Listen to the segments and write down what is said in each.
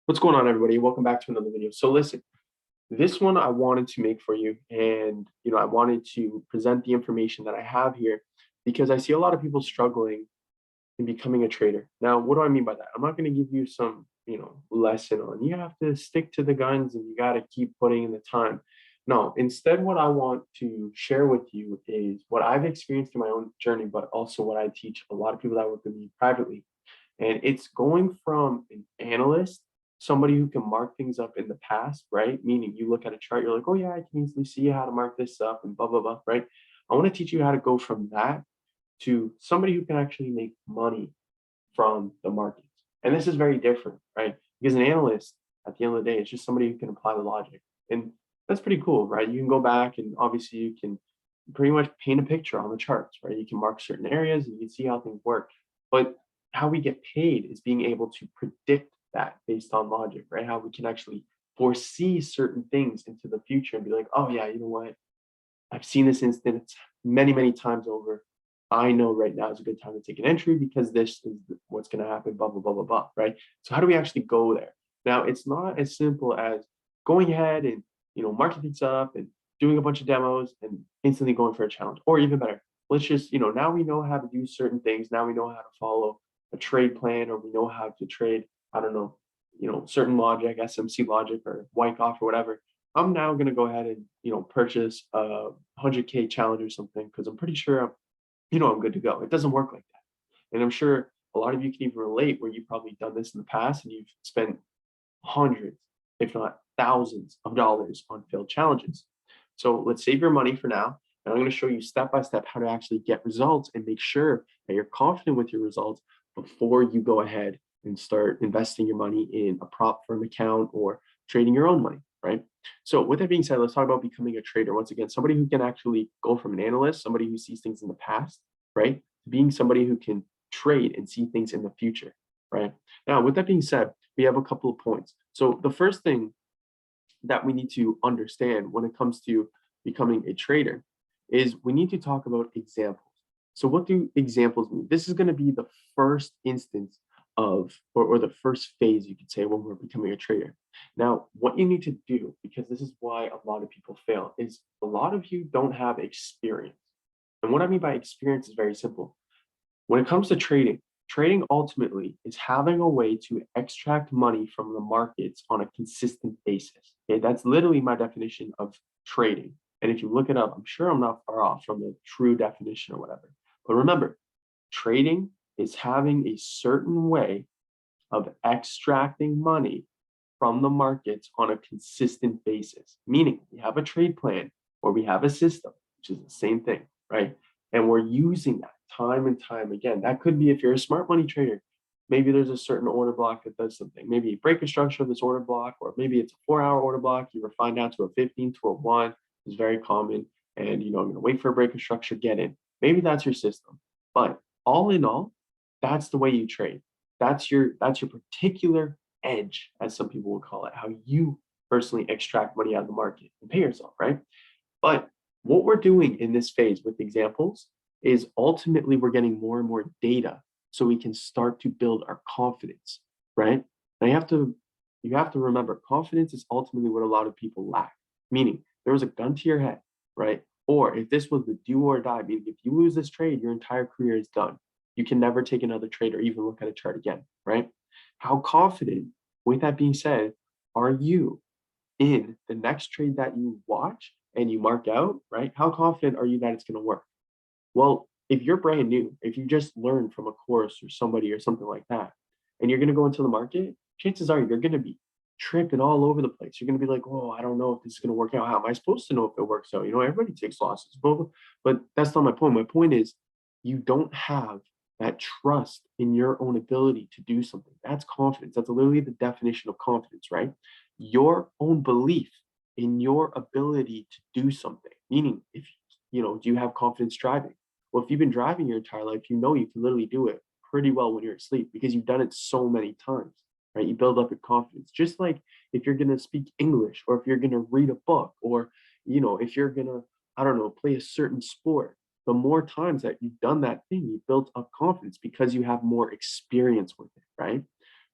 What's going on, everybody? Welcome back to another video. So listen, this one I wanted to make for you, and I wanted to present the information that I have here because I see a lot of people struggling in becoming a trader. Now, what do I mean by that? I'm not going to give you some, lesson on you have to stick to the guns and you got to keep putting in the time. No, instead, what I want to share with you is what I've experienced in my own journey, but also what I teach a lot of people that work with me privately. And it's going from an analyst, somebody who can mark things up in the past, right? Meaning you look at a chart, you're like, oh yeah, I can easily see how to mark this up and blah, blah, blah, right? I want to teach you how to go from that to somebody who can actually make money from the markets. And this is very different, right? Because an analyst, at the end of the day, is just somebody who can apply the logic. And that's pretty cool, right? You can go back and obviously you can pretty much paint a picture on the charts, right? You can mark certain areas and you can see how things work. But how we get paid is being able to predict that based on logic, right? How we can actually foresee certain things into the future and be like, oh yeah, you know what? I've seen this instance many, many times over. I know right now is a good time to take an entry because this is what's going to happen, blah, blah, blah, blah, blah, right? So how do we actually go there? Now, it's not as simple as going ahead and, marking things up and doing a bunch of demos and instantly going for a challenge. Or even better, let's just, now we know how to do certain things. Now we know how to follow a trade plan, or we know how to trade, I don't know, certain logic, SMC logic or Wyckoff or whatever. I'm now going to go ahead and purchase a 100K challenge or something because I'm pretty sure I'm good to go. It doesn't work like that, and I'm sure a lot of you can even relate where you've probably done this in the past and you've spent hundreds, if not thousands, of dollars on failed challenges. So let's save your money for now, and I'm going to show you step by step how to actually get results and make sure that you're confident with your results before you go ahead and start investing your money in a prop firm account or trading your own money, right? So with that being said, let's talk about becoming a trader. Once again, somebody who can actually go from an analyst, somebody who sees things in the past, right, to being somebody who can trade and see things in the future, right? Now, with that being said, we have a couple of points. So the first thing that we need to understand when it comes to becoming a trader is we need to talk about examples. So what do examples mean? This is going to be the first instance of, or the first phase, you could say, when we're becoming a trader. Now, what you need to do, because this is why a lot of people fail, is a lot of you don't have experience. And what I mean by experience is very simple. When it comes to trading, trading ultimately is having a way to extract money from the markets on a consistent basis. Okay, that's literally my definition of trading. And if you look it up, I'm sure I'm not far off from the true definition or whatever. But remember, trading is having a certain way of extracting money from the markets on a consistent basis, meaning we have a trade plan or we have a system, which is the same thing, right? And we're using that time and time again. That could be if you're a smart money trader, maybe there's a certain order block that does something. Maybe you break a structure of this order block, or maybe it's a 4-hour order block. You refine down to a 15 to a 1 is very common. And I'm going to wait for a break of structure, get in. Maybe that's your system. But all in all, that's the way you trade. That's your particular edge, as some people would call it, how you personally extract money out of the market and pay yourself, right? But what we're doing in this phase with examples is ultimately we're getting more and more data so we can start to build our confidence, right? And you have to remember, confidence is ultimately what a lot of people lack. Meaning there was a gun to your head, right? Or if this was the do or die, meaning if you lose this trade, your entire career is done. You can never take another trade or even look at a chart again, right? How confident, with that being said, are you in the next trade that you watch and you mark out, right? How confident are you that it's going to work? Well, if you're brand new, if you just learned from a course or somebody or something like that, and you're going to go into the market, chances are you're going to be tripping all over the place. You're going to be like, oh, I don't know if this is going to work out. How am I supposed to know if it works out? Everybody takes losses, but that's not my point. My point is you don't have that trust in your own ability to do something. That's confidence. That's literally the definition of confidence, right? Your own belief in your ability to do something. Meaning, if do you have confidence driving? Well, if you've been driving your entire life, you can literally do it pretty well when you're asleep because you've done it so many times, right? You build up your confidence. Just like if you're going to speak English, or if you're going to read a book, or if you're going to, I don't know, play a certain sport, the more times that you've done that thing, you built up confidence because you have more experience with it, right?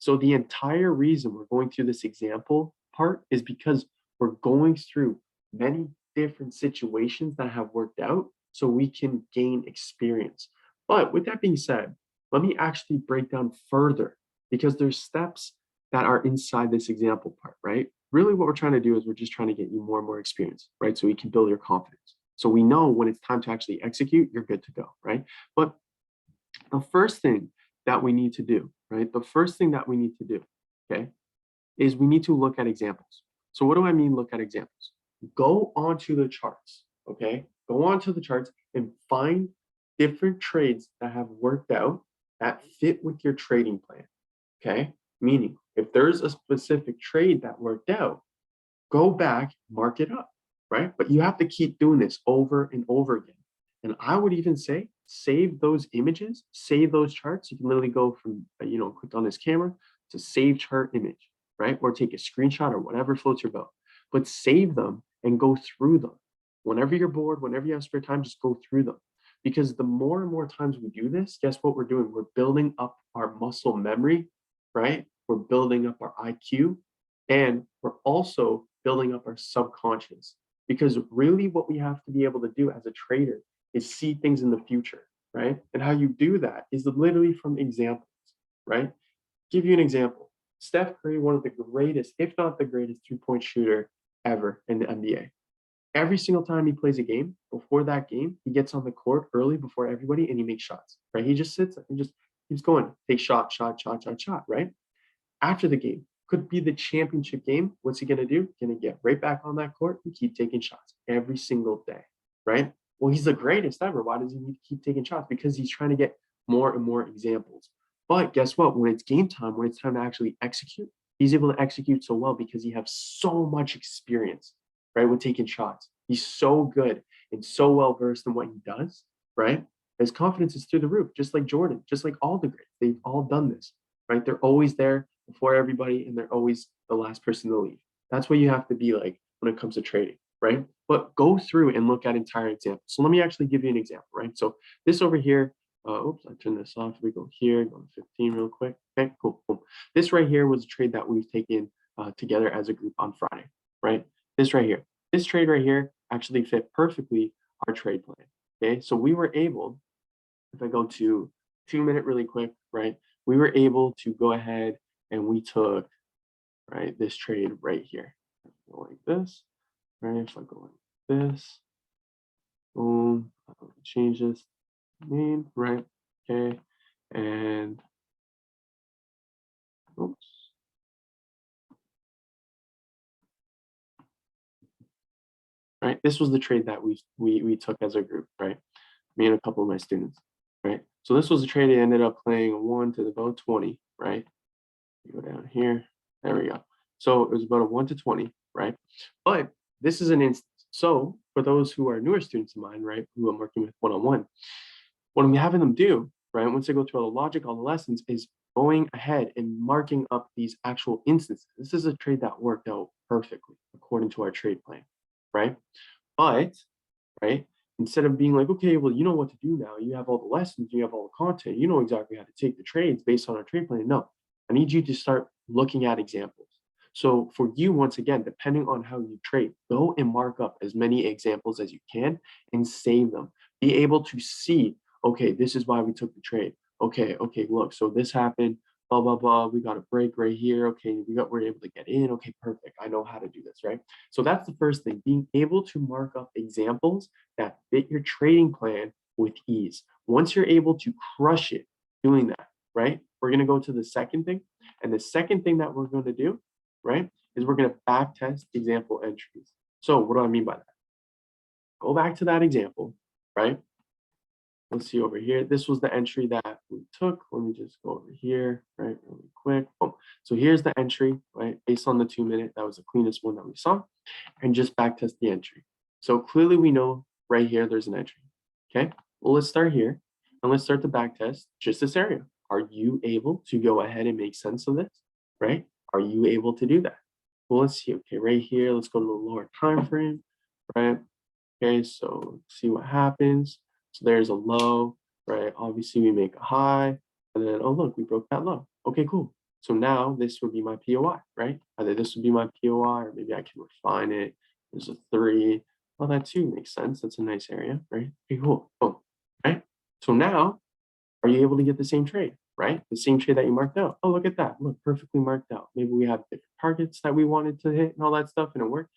So the entire reason we're going through this example part is because we're going through many different situations that have worked out so we can gain experience. But with that being said, let me actually break down further because there's steps that are inside this example part, right? Really what we're trying to do is we're just trying to get you more and more experience, right? So we can build your confidence. So we know when it's time to actually execute, you're good to go, right? But the first thing that we need to do, right? The first thing that we need to do, okay, is we need to look at examples. So what do I mean look at examples? Go onto the charts, okay? Go onto the charts and find different trades that have worked out that fit with your trading plan, okay? Meaning, if there's a specific trade that worked out, go back, mark it up, right? But you have to keep doing this over and over again. And I would even say, save those images, save those charts. You can literally go from, click on this camera to save chart image, right? Or take a screenshot or whatever floats your boat. But save them and go through them. Whenever you're bored, whenever you have spare time, just go through them. Because the more and more times we do this, guess what we're doing? We're building up our muscle memory, right? We're building up our IQ, and we're also building up our subconscious. Because really what we have to be able to do as a trader is see things in the future, right? And how you do that is literally from examples, right? Give you an example. Steph Curry, one of the greatest, if not the greatest, three-point shooter ever in the NBA. Every single time he plays a game, before that game, he gets on the court early before everybody and he makes shots, right? He just sits and just keeps going, take shot, right? After the game, could be the championship game. What's he going to do? Going to get right back on that court and keep taking shots every single day, right? Well, he's the greatest ever. Why does he need to keep taking shots? Because he's trying to get more and more examples. But guess what? When it's game time, when it's time to actually execute, he's able to execute so well because he has so much experience, right? With taking shots. He's so good and so well versed in what he does, right? His confidence is through the roof, just like Jordan, just like all the greats. They've all done this, right? They're always there before everybody and they're always the last person to leave. That's what you have to be like when it comes to trading, right? But go through and look at entire examples. So let me actually give you an example, right? So this over here, oops, I turned this off. We go here, go to 15 real quick. Okay, cool, cool. This right here was a trade that we've taken together as a group on Friday, right? This right here. This trade right here actually fit perfectly our trade plan, okay? So we were able, if I go to 2 minute really quick, right? We were able to go ahead and we took, right, this trade right here. Go like this, right? If I go like this, boom, change this name, right? Okay, and oops. Right, this was the trade that we took as a group, right? Me and a couple of my students, right? So this was a trade that ended up playing 1 to about 20, right? Go down here. There we go. So it was about a 1 to 20, right? But this is an instance. So for those who are newer students of mine, right, who I'm working with one-on-one, what I'm having them do, right, once they go through all the logic, all the lessons, is going ahead and marking up these actual instances. This is a trade that worked out perfectly according to our trade plan, right? But, right, instead of being like, okay, well, you know what to do now. You have all the lessons, you have all the content, you know exactly how to take the trades based on our trade plan. No, I need you to start looking at examples. So for you, once again, depending on how you trade, go and mark up as many examples as you can and save them. Be able to see, okay, this is why we took the trade. Okay, look, so this happened, blah, blah, blah. We got a break right here. Okay, we're able to get in. Okay, perfect. I know how to do this, right? So that's the first thing, being able to mark up examples that fit your trading plan with ease. Once you're able to crush it doing that, right? We're going to go to the second thing. And the second thing that we're going to do, right, is we're going to back test example entries. So what do I mean by that? Go back to that example, right? Let's see over here. This was the entry that we took. Let me just go over here, right, really quick. Boom. So here's the entry, right, based on the 2 minute. That was the cleanest one that we saw. And just back test the entry. So clearly we know right here there's an entry. Okay, well, let's start here and let's start the back test just this area. Are you able to go ahead and make sense of this, right? Are you able to do that? Well, let's see. Okay, right here, let's go to the lower time frame, right? Okay, so see what happens. So there's a low, right? Obviously we make a high and then, oh, look, we broke that low. Okay, cool. So now this would be my POI, right? Either this would be my POI, or maybe I can refine it. There's a 3. Well, that too makes sense. That's a nice area, right? Okay, cool. Boom, right? So now, are you able to get the same trade, right? The same trade that you marked out. Oh, look at that. Look, perfectly marked out. Maybe we have different targets that we wanted to hit and all that stuff, and it worked.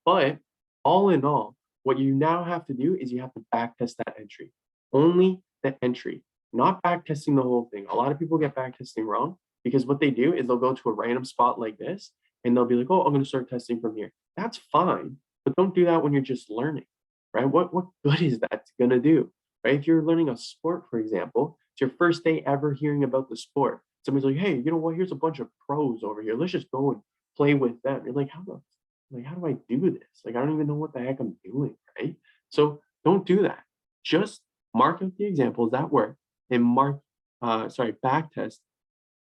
But all in all, what you now have to do is you have to back test that entry. Only the entry, not back testing the whole thing. A lot of people get back testing wrong because what they do is they'll go to a random spot like this and they'll be like, oh, I'm going to start testing from here. That's fine, but don't do that when you're just learning, right? What good is that going to do, right? If you're learning a sport, for example, it's your first day ever hearing about the sport. Somebody's like, hey, you know what? Here's a bunch of pros over here. Let's just go and play with them. You're like, how do I do this? Like, I don't even know what the heck I'm doing, right? So don't do that. Just mark out the examples that work and back test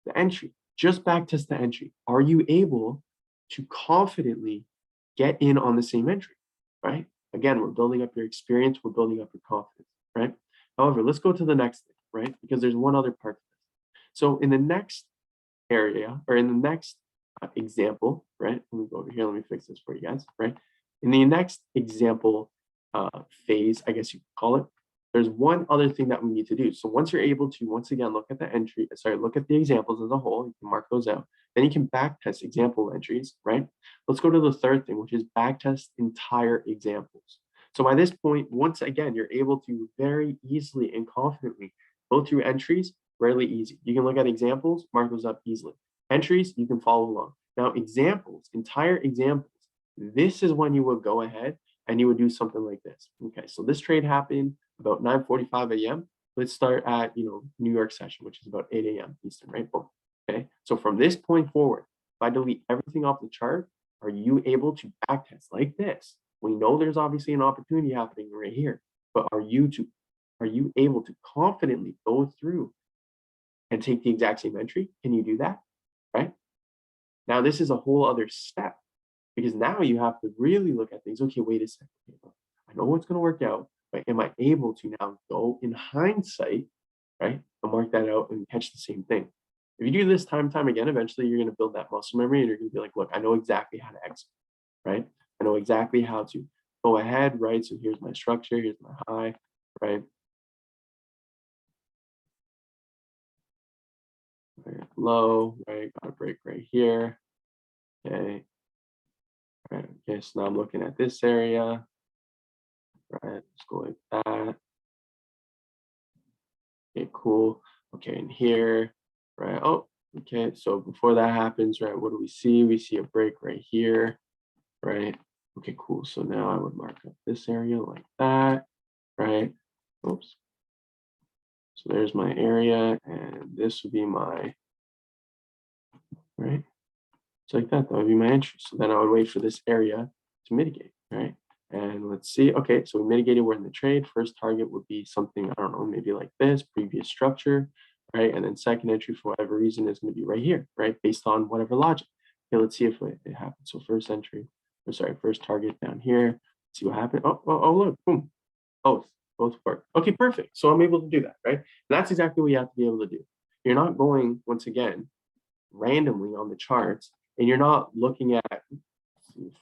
the entry. Just back test the entry. Are you able to confidently get in on the same entry, right? Again, we're building up your experience. We're building up your confidence, right? However, let's go to the next thing, right? Because there's one other part to this. So in the next area, or in the next example, right? Let me go over here. Let me fix this for you guys, right? In the next example phase, I guess you could call it, there's one other thing that we need to do. So once you're able to, once again, look at the examples as a whole, you can mark those out. Then you can back test example entries, right? Let's go to the third thing, which is back test entire examples. So by this point, once again, you're able to very easily and confidently go through entries, really easy. You can look at examples, mark those up easily. Entries, you can follow along. Now, examples, entire examples, this is when you would go ahead and you would do something like this. Okay, so this trade happened about 9:45 a.m. Let's start at, New York session, which is about 8 a.m. Eastern, right? Boom. Okay, so from this point forward, if I delete everything off the chart, are you able to backtest like this? We know there's obviously an opportunity happening right here, but are you able to confidently go through and take the exact same entry? Can you do that? Right? Now, this is a whole other step because now you have to really look at things. Okay, wait a second. I know what's going to work out, but am I able to now go in hindsight, right, and mark that out and catch the same thing? If you do this time and time again, eventually you're going to build that muscle memory and you're going to be like, look, I know exactly how to exit, right? I know exactly how to go ahead, right? So here's my structure, here's my high, right? Low, right? Got a break right here. Okay. Right. Okay, so now I'm looking at this area. Right. Let's go like that. Okay, cool. Okay, and here, right? Oh, okay. So before that happens, right, what do we see? We see a break right here, right? Okay, cool. So now I would mark up this area like that, right? Oops. So there's my area, and this would be my, right? So like that would be my entry. So then I would wait for this area to mitigate, right? And let's see, okay, so we mitigated, we're in the trade. First target would be something, I don't know, maybe like this, previous structure, right? And then second entry, for whatever reason, is gonna be right here, right? Based on whatever logic. Okay, let's see if it happens. So first entry, or sorry, first target down here. Let's see what happened. Oh, look, boom, both work. Okay, perfect. So I'm able to do that, right? And that's exactly what you have to be able to do. You're not going, once again, randomly on the charts, and you're not looking at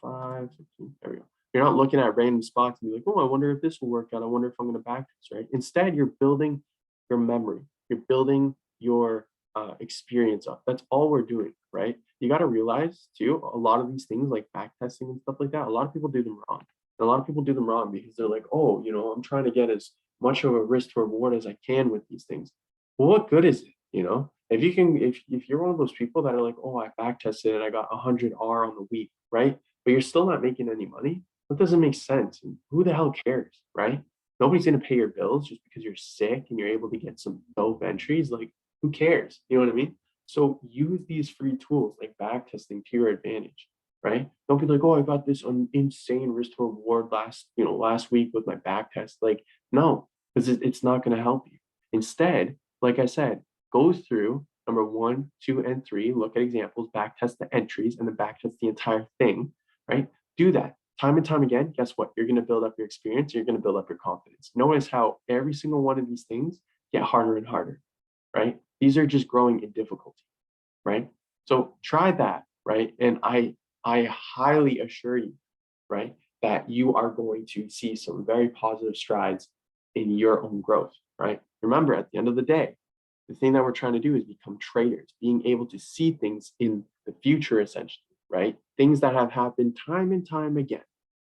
5, 15, there we go. You're not looking at random spots and be like, oh, I wonder if this will work out. I wonder if I'm going to back this, right? Instead, you're building your memory. You're building your experience up. That's all we're doing, right? You got to realize too, a lot of these things like back testing and stuff like that, a lot of people do them wrong. And a lot of people do them wrong because they're like, oh, I'm trying to get as much of a risk to reward as I can with these things. Well, what good is it? If you can, if you're one of those people that are like, oh, I back tested and I got 100R on the week, right? But you're still not making any money, that doesn't make sense. And who the hell cares, right? Nobody's going to pay your bills just because you're sick and you're able to get some dope entries. Like, who cares? You know what I mean? So use these free tools like back testing to your advantage, right? Don't be like, oh, I got this insane risk to reward last week with my back test. Like, no, because it's not going to help you. Instead, like I said, go through number 1, 2, and 3, look at examples, back test the entries, and then back test the entire thing, right? Do that time and time again. Guess what? You're going to build up your experience. You're going to build up your confidence. Notice how every single one of these things get harder and harder, right? These are just growing in difficulty, right? So try that, right? And I highly assure you, right, that you are going to see some very positive strides in your own growth, right? Remember, at the end of the day, the thing that we're trying to do is become traders, being able to see things in the future, essentially, right? Things that have happened time and time again,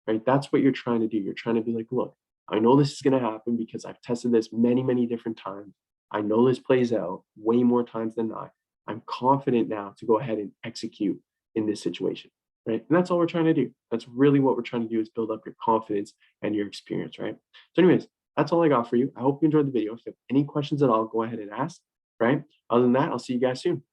right? That's what you're trying to do. You're trying to be like, look, I know this is going to happen because I've tested this many, many different times. I know this plays out way more times than not. I'm confident now to go ahead and execute in this situation, right? And that's all we're trying to do. That's really what we're trying to do, is build up your confidence and your experience, right? So anyways, that's all I got for you. I hope you enjoyed the video. If you have any questions at all, go ahead and ask, right? Other than that, I'll see you guys soon.